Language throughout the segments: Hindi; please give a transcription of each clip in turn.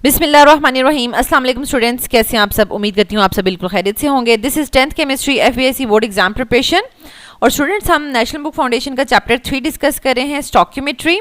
बिस्मिल्लाहिर्रहमानिर्रहीम। अस्सलाम वालेकुम स्टूडेंट्स, कैसे हैं आप सब। उम्मीद करती हूँ आप सब बिल्कुल खैरियत से होंगे। This is 10th chemistry FBIC board exam preparation. और स्टूडेंट्स, हम नेशनल बुक फाउंडेशन का चैप्टर 3 डिस्कस कर रहे हैं, स्टॉक्योमेट्री।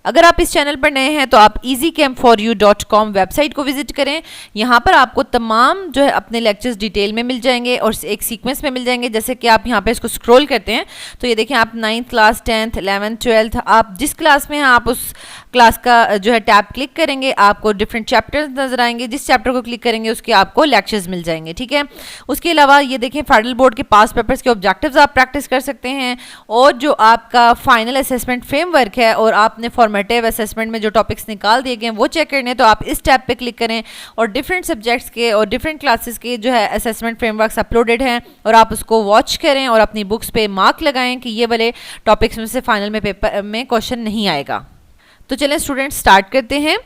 अगर आप इस चैनल पर नए हैं तो आप easycam4u.com वेबसाइट को विजिट करें। यहाँ पर आपको तमाम जो है अपने लेक्चर्स डिटेल में मिल जाएंगे और एक सीक्वेंस में मिल जाएंगे। जैसे कि आप यहाँ पे इसको स्क्रॉल करते हैं तो ये देखें, आप 9th class, 10th, 11th, 12th, आप जिस क्लास में हैं आप उस क्लास का जो है टैब क्लिक करेंगे, आपको डिफरेंट चैप्टर्स नजर आएंगे। जिस चैप्टर को क्लिक करेंगे उसके आपको लेक्चर्स मिल जाएंगे, ठीक है। उसके अलावा ये देखें, फेडरल बोर्ड के पास पेपर्स के ऑब्जेक्टिव्स आप प्रैक्टिस कर सकते हैं। और जो आपका फाइनल असेसमेंट फ्रेमवर्क है और आपने फॉर्मेटिव असेसमेंट में जो टॉपिक्स निकाल दिए गए हैं वो चेक करने, तो आप इस टैब पे क्लिक करें और डिफरेंट सब्जेक्ट्स के और डिफरेंट क्लासेस के जो है असेसमेंट फ्रेमवर्क्स अपलोडेड हैं और आप उसको वॉच करें और अपनी बुक्स पे मार्क लगाएं कि ये वाले टॉपिक्स में से फाइनल में पेपर में क्वेश्चन नहीं आएगा। तो चलें स्टूडेंट्स, स्टार्ट करते हैं।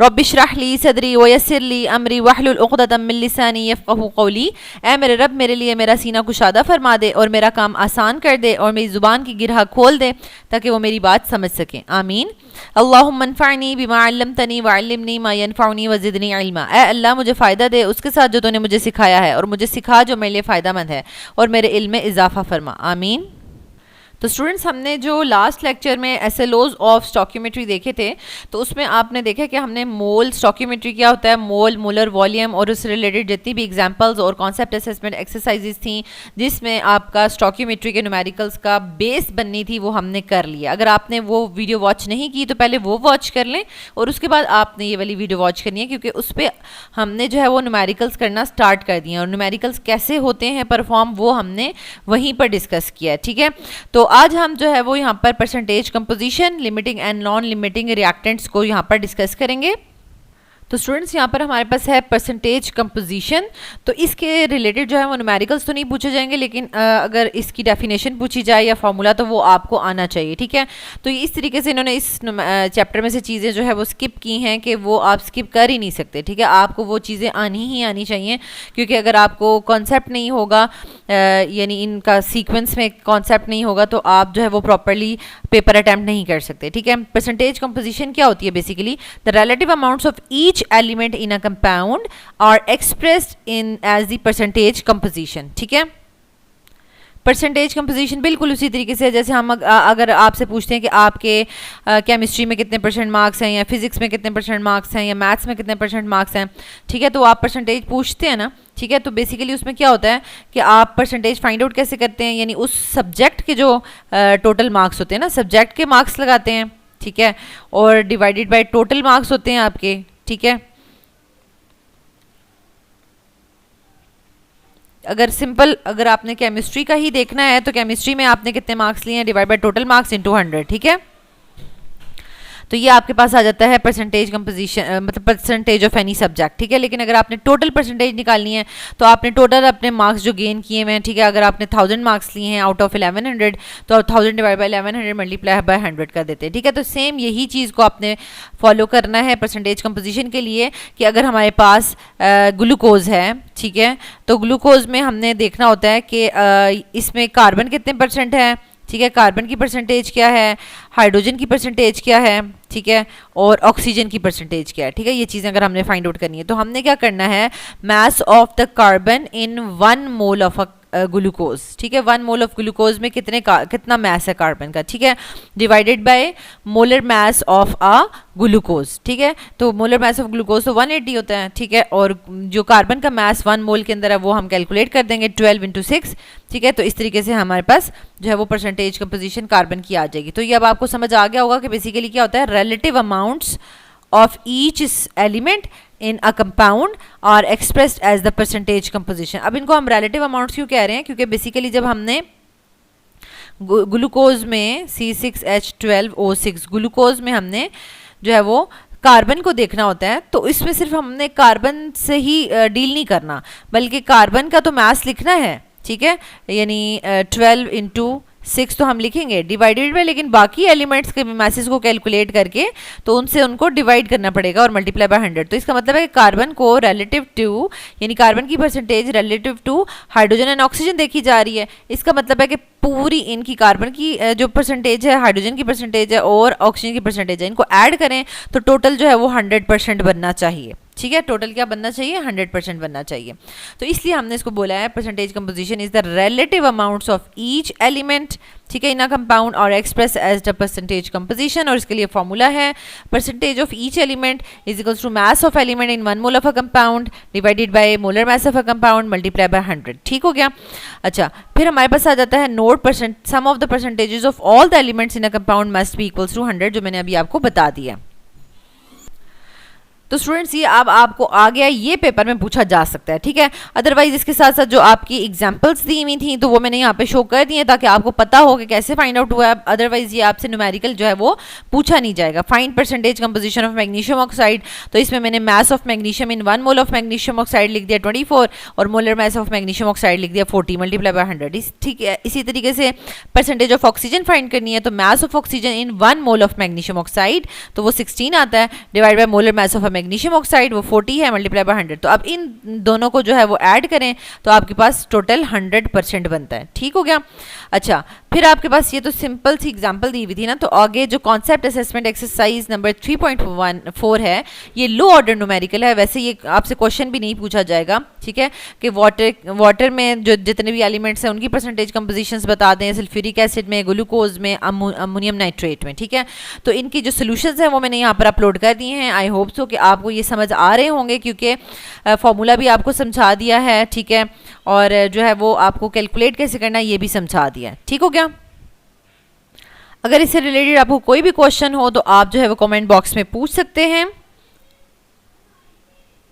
रब्बिश्रह ली सदरी वयस्सिर ली अमरी वहलुल उक़दतम मिन लिसानी यफ़क़हू क़ौली। ऐ मेरे रब, मेरे लिए मेरा सीना कुशादा फरमा दे और मेरा काम आसान कर दे और मेरी ज़ुबान की गिरह खोल दे ताकि वो मेरी बात समझ सकें। आमीन। अल्लाहुम्मा अन्फ़अनी बिमा अल्लमतनी वअल्लिमनी मा यनफ़अनी वज़िदनी इल्मा। ऐ अल्लाह, मुझे फ़ायदा दे उसके साथ जो तूने मुझे सिखाया है और मुझे सिखा जो मेरे लिए फ़ायदामंद है और मेरे इल्म में इजाफ़ा फरमा। आमीन। तो स्टूडेंट्स, हमने जो लास्ट लेक्चर में SLOs ऑफ स्टॉक्योमेट्री देखे थे तो उसमें आपने देखा कि हमने मोल स्टॉक्योमेट्री क्या होता है, मोल, मोलर वॉल्यूम और उससे रिलेटेड जितनी भी एग्जांपल्स और कॉन्सेप्ट असेसमेंट एक्सरसाइजेस थी जिसमें आपका स्टॉक्योमेट्री के न्यूमेरिकल्स का बेस बननी थी वो हमने कर लिया। अगर आपने वो वीडियो वॉच नहीं की तो पहले वो वॉच कर लें और उसके बाद आपने ये वाली वीडियो वॉच करनी है, क्योंकि उस पर हमने जो है वो न्यूमेरिकल्स करना स्टार्ट कर दिए और न्यूमेरिकल्स कैसे होते हैं परफॉर्म वो हमने वहीं पर डिस्कस किया है, ठीक है। तो आज हम जो है वो यहाँ पर percentage composition, limiting and non limiting reactants को यहाँ पर डिस्कस करेंगे। तो स्टूडेंट्स, यहाँ पर हमारे पास है परसेंटेज कंपोजिशन। तो इसके रिलेटेड जो है वो न्यूमेरिकल्स तो नहीं पूछे जाएंगे, लेकिन अगर इसकी डेफिनेशन पूछी जाए या फार्मूला तो वो आपको आना चाहिए, ठीक है। तो इस तरीके से इन्होंने इस चैप्टर में से चीज़ें जो है वो स्किप की हैं कि वो आप स्किप कर ही नहीं सकते, ठीक है। आपको वो चीज़ें आनी ही आनी चाहिए, क्योंकि अगर आपको कॉन्सेप्ट नहीं होगा, यानी इनका सीक्वेंस में कॉन्सेप्ट नहीं होगा तो आप जो है वो प्रॉपरली पेपर अटैम्प्ट नहीं कर सकते, ठीक है। परसेंटेज कंपोजिशन क्या होती है? Basically the relative amounts of each element in a compound are expressed in as the percentage composition, ठीक है। परसेंटेज कंपोजिशन बिल्कुल उसी तरीके से जैसे हम अगर आपसे पूछते हैं कि आपके केमिस्ट्री में कितने % मार्क्स हैं या फिजिक्स में कितने % मार्क्स हैं या मैथ्स में कितने % मार्क्स हैं, ठीक है, तो आप परसेंटेज पूछते हैं ना, ठीक है। तो बेसिकली उसमें क्या होता है कि आप परसेंटेज फाइंड आउट कैसे करते हैं, यानी उस सब्जेक्ट के जो टोटल मार्क्स होते हैं ना, सब्जेक्ट के मार्क्स लगाते हैं, ठीक है, और डिवाइडेड बाय टोटल मार्क्स होते हैं आपके, ठीक है। अगर सिंपल अगर आपने केमिस्ट्री का ही देखना है तो केमिस्ट्री में आपने कितने मार्क्स लिए हैं divide by total marks into 100, ठीक है। तो ये आपके पास आ जाता है परसेंटेज कंपोजिशन, मतलब परसेंटेज ऑफ एनी सब्जेक्ट, ठीक है। लेकिन अगर आपने टोटल परसेंटेज निकालनी है तो आपने टोटल अपने मार्क्स जो गेन किए हुए हैं, ठीक है, अगर आपने 1000 मार्क्स लिए हैं आउट ऑफ 1100 तो आप 1000 डिवाइड बाय 1100 मल्टीप्लाई बाय 100 कर देते हैं, ठीक है। तो सेम यही चीज़ को आपने फॉलो करना है परसेंटेज कंपोजिशन के लिए कि अगर हमारे पास ग्लूकोज है, ठीक है, तो ग्लूकोज में हमने देखना होता है कि इसमें कार्बन कितने % है, ठीक है, कार्बन की परसेंटेज क्या है, हाइड्रोजन की परसेंटेज क्या है, ठीक है, और ऑक्सीजन की परसेंटेज क्या है, ठीक है। ये चीज़ें अगर हमने फाइंड आउट करनी है तो हमने क्या करना है, mass of the carbon in 1 mole of a glucose, ठीक है, 1 मोल ऑफ ग्लूकोज में कितना मास है कार्बन का, ठीक है, divided by molar mass of a glucose, ठीक है। तो मोलर मास ऑफ ग्लूकोज तो 180 होता है, ठीक है, और जो कार्बन का मास 1 मोल के अंदर है वो हम कैलकुलेट कर देंगे 12 × 6, ठीक है। तो इस तरीके से हमारे पास जो है वो परसेंटेज कंपोजिशन कार्बन की आ जाएगी। तो ये अब आपको समझ आ गया होगा कि बेसिकली क्या होता है, relative amounts of each element in a compound are expressed as the percentage composition। अब इनको हम relative amounts क्यों कह रहे हैं, क्योंकि बेसिकली जब हमने ग्लूकोज में C6H12O6 ग्लूकोज में हमने जो है वो कार्बन को देखना होता है तो इसमें सिर्फ हमने कार्बन से ही डील नहीं करना बल्कि कार्बन का तो मास लिखना है, ठीक है, यानी 12 × 6 तो हम लिखेंगे डिवाइडेड बाय, लेकिन बाकी एलिमेंट्स के मासेस को कैलकुलेट करके तो उनसे उनको डिवाइड करना पड़ेगा और मल्टीप्लाई बाय 100। तो इसका मतलब है कि कार्बन को रिलेटिव टू, यानी कार्बन की percentage relative to hydrogen and oxygen देखी जा रही है। इसका मतलब है कि पूरी इनकी कार्बन की जो परसेंटेज है, हाइड्रोजन की परसेंटेज है और ऑक्सीजन की परसेंटेज है, इनको ऐड करें तो टोटल जो है वो 100% बनना चाहिए। ठीक है, टोटल क्या बनना चाहिए? 100% बनना चाहिए। तो इसलिए हमने इसको बोला है percentage composition is the relative amounts of each element, ठीक है, इन अ कंपाउंड और express as the percentage composition. और इसके लिए फॉर्मूला है percentage of each element is equals to mass of element in 1 mole of a compound divided by molar mass of a compound multiply by 100। ठीक हो गया। अच्छा, फिर हमारे पास आ जाता है note percent, sum of the percentages of all the elements in a compound must be equals to 100, जो मैंने अभी आपको बता दिया। तो स्टूडेंट्स ये अब आपको आ गया, ये पेपर में पूछा जा सकता है। ठीक है, अदरवाइज इसके साथ साथ जो आपकी एग्जांपल्स दी हुई थी तो वो मैंने यहाँ पे शो कर दी है ताकि आपको पता हो कि कैसे फाइंड आउट हुआ है। अदरवाइज ये आपसे न्यूमेरिकल जो है वो पूछा नहीं जाएगा। Find percentage composition of magnesium oxide, तो इसमें मैंने mass of magnesium in 1 mole of magnesium oxide लिख दिया 24 और molar mass of magnesium oxide लिख दिया 40 मल्टीप्लाई बाय 100। ठीक है, इसी तरीके से परसेंटेज ऑफ ऑक्सीजन फाइंड करनी है तो mass of oxygen in 1 mole of magnesium oxide तो वो 16 आता है, divide by molar mass of magnesium oxide वो 40 है मल्टीप्लाई बाय 100। तो अब इन दोनों को जो है वो ऐड करें तो आपके पास टोटल 100% बनता है। ठीक हो गया। अच्छा, फिर आपके पास ये तो सिंपल सी एग्जांपल दी हुई थी ना, तो आगे जो कॉन्सेप्ट असेसमेंट एक्सरसाइज नंबर 3.14 है ये लो ऑर्डर न्यूमेरिकल है। वैसे ये आपसे क्वेश्चन भी नहीं पूछा जाएगा, ठीक है, कि वाटर में जो जितने भी एलिमेंट्स हैं उनकी परसेंटेज कंपोजिशंस बता दें, सल्फ्यूरिक एसिड में, ग्लूकोज में, अमोनियम नाइट्रेट में। ठीक है, तो इनकी जो सोल्यूशंस हैं वो मैंने यहाँ पर अपलोड कर दिए हैं। आई होप सो कि आपको ये समझ आ रहे होंगे क्योंकि फॉर्मूला भी आपको समझा दिया है। ठीक है, और जो है वो आपको कैलकुलेट कैसे करना है ये भी समझा दिया है। ठीक हो गया। अगर इससे रिलेटेड आपको कोई भी क्वेश्चन हो तो आप जो है वो कमेंट बॉक्स में पूछ सकते हैं।